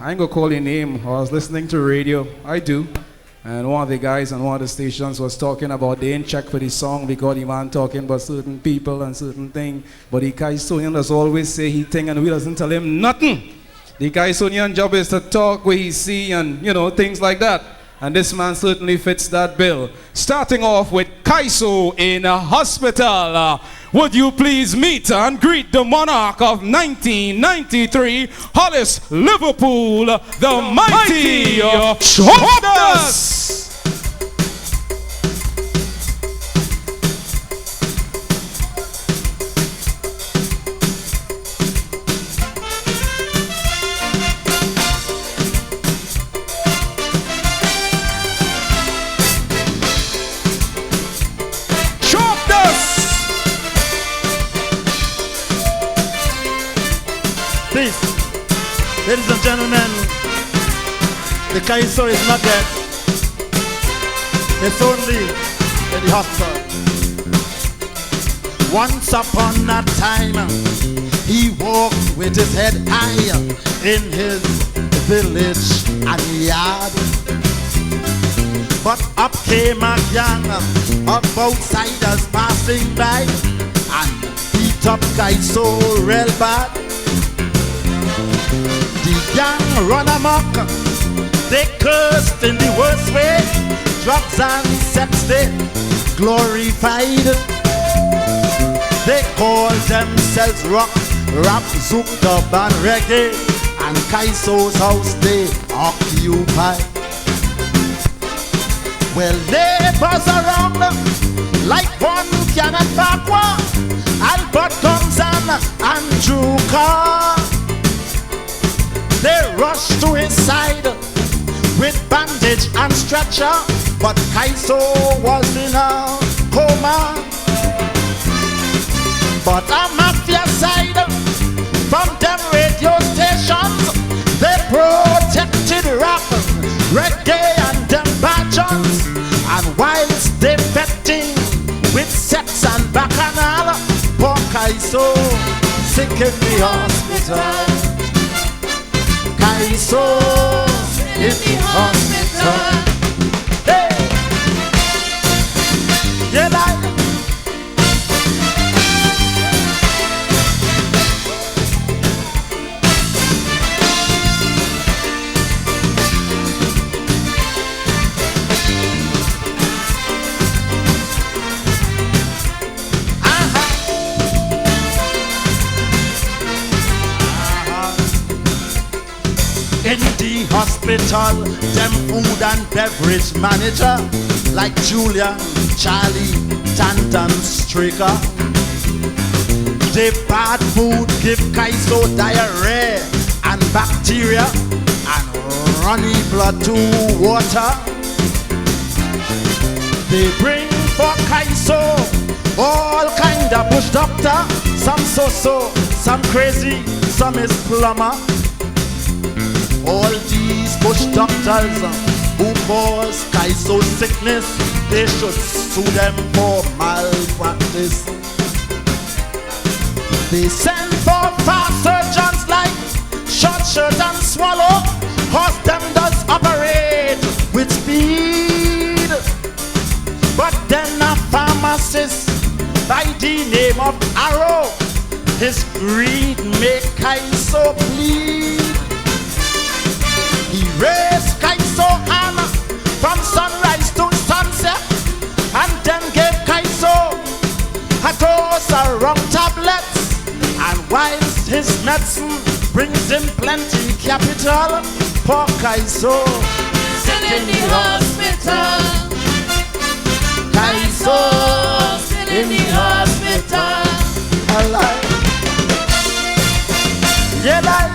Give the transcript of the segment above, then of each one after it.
I ain't gonna call your name. I was listening to radio. I do. And one of the guys on one of the stations was talking about they didn't check for the song because the man talking about certain people and certain things. But the Calypsonian does always say he think and we doesn't tell him nothing. The Calypsonian job is to talk what he see and, you know, things like that. And this man certainly fits that bill. Starting off with Calypso in a hospital. Would you please meet and greet the monarch of 1993, Hollis, Liverpool, the mighty CHALKDUST. Please, ladies and gentlemen, the Calypso is not dead. It's only in the hospital. Once upon a time, he walked with his head high in his village and yard. But up came a gang of outsiders passing by and beat up Calypso real bad. The gang run amok, they cursed in the worst way. Drugs and sex they glorified. They called themselves rock, rap, zouk, dub and reggae. And Calypso's house they occupy. Well, neighbors around like one cannon Farquhar, Albert comes and Andrew Carr. They rushed to his side with bandage and stretcher, but Calypso was in a coma. But a mafia side from them radio stations, they protected rap, reggae and them badges. And whilst they betting with sex and bacchanal, poor Calypso sick in the hospital. Calypso in the hospital. Hey, yeah, like. In the hospital, them food and beverage manager like Julian, Charlie, Tantan, Stricker. They bad food give Calypso diarrhea and bacteria and runny blood to water. They bring for Calypso all kind of bush doctor. Some so-so, some crazy, some is plumber. All these bush doctors who cause Calypso sickness, they should sue them for malpractice. They send for fast surgeons like Short Shirt and Swallow, cause them does operate with speed. But then a pharmacist by the name of ERROL, his greed make Calypso bleed. He raised Calypso hand from sunrise to sunset, and then gave Calypso a dose of rum tablets. And whilst his medicine brings him plenty capital, poor Calypso still in the hospital. Calypso still in the hospital. Alive. Yeah, like.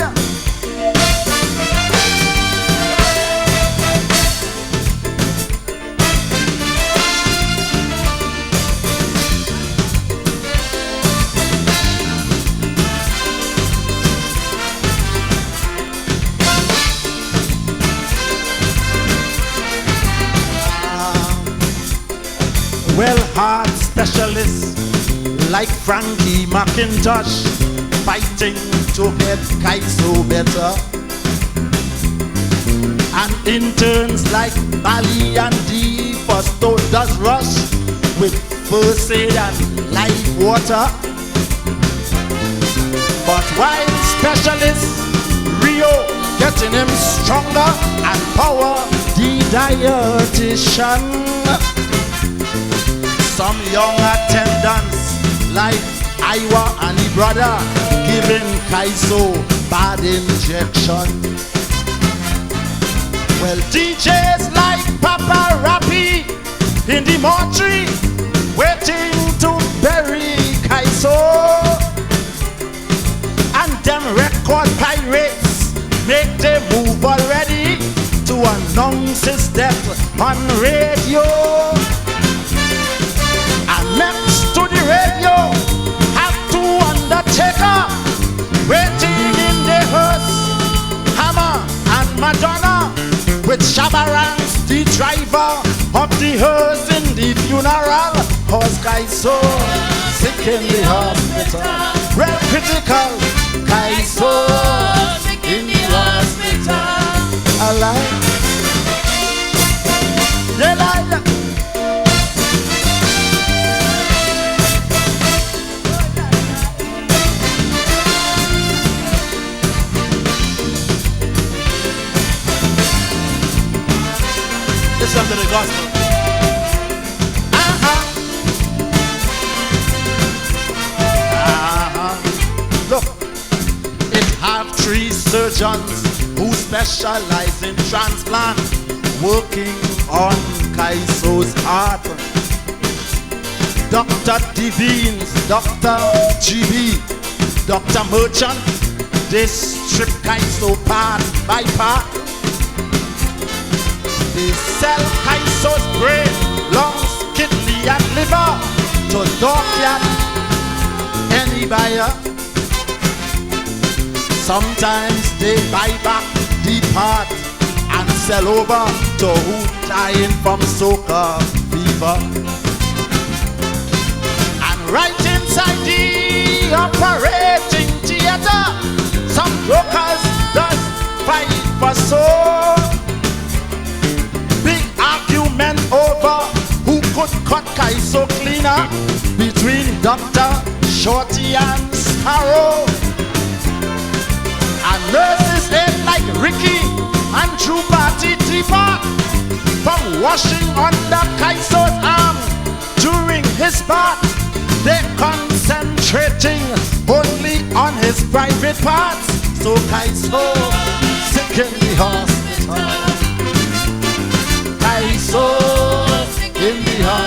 Well, heart specialists like Frankie McIntosh fighting to get Calypso better. interns like Bali and D for Stardust Rush with first aid and life water. But while specialists Rio getting him stronger and power the dietitian, some young attendants like Iowa and his brother giving Kaiso bad injection. Well, DJs like Papa Rappy in the mortuary waiting to bury Kaiso, and them record pirates make the move already to announce his death on radio. And next to the radio have two Undertaker waiting in the hearse, Hammer and Madonna, with Shabarans, the driver of the hearse in the funeral. Cause Kaiso sick in the hospital, real critical. Kaiso sick in the hospital. Alive. Yeah, like. Listen to the gospel. Look, it have 3 surgeons who specialize in transplant, working on Kaiso's heart. Dr. Devines, Dr. G.B., Dr. Merchant, they strip Kaiso part by part. They sell Kaiso's brain, lungs, kidney and liver to Dorkian, any buyer. Sometimes they buy back the part and sell over to who dying from soca fever. And right inside the operating theater, some brokers does fight for soul. Big argument over who could cut Kaiso cleaner between Dr. Shorty and Sparrow. And nurses ain't like Ricky and Drew Party Deeper from washing under Kaiso's arm during his bath. They're concentrating only on his private parts. So Kaiso sick in the hospital. Kaiso in the hospital.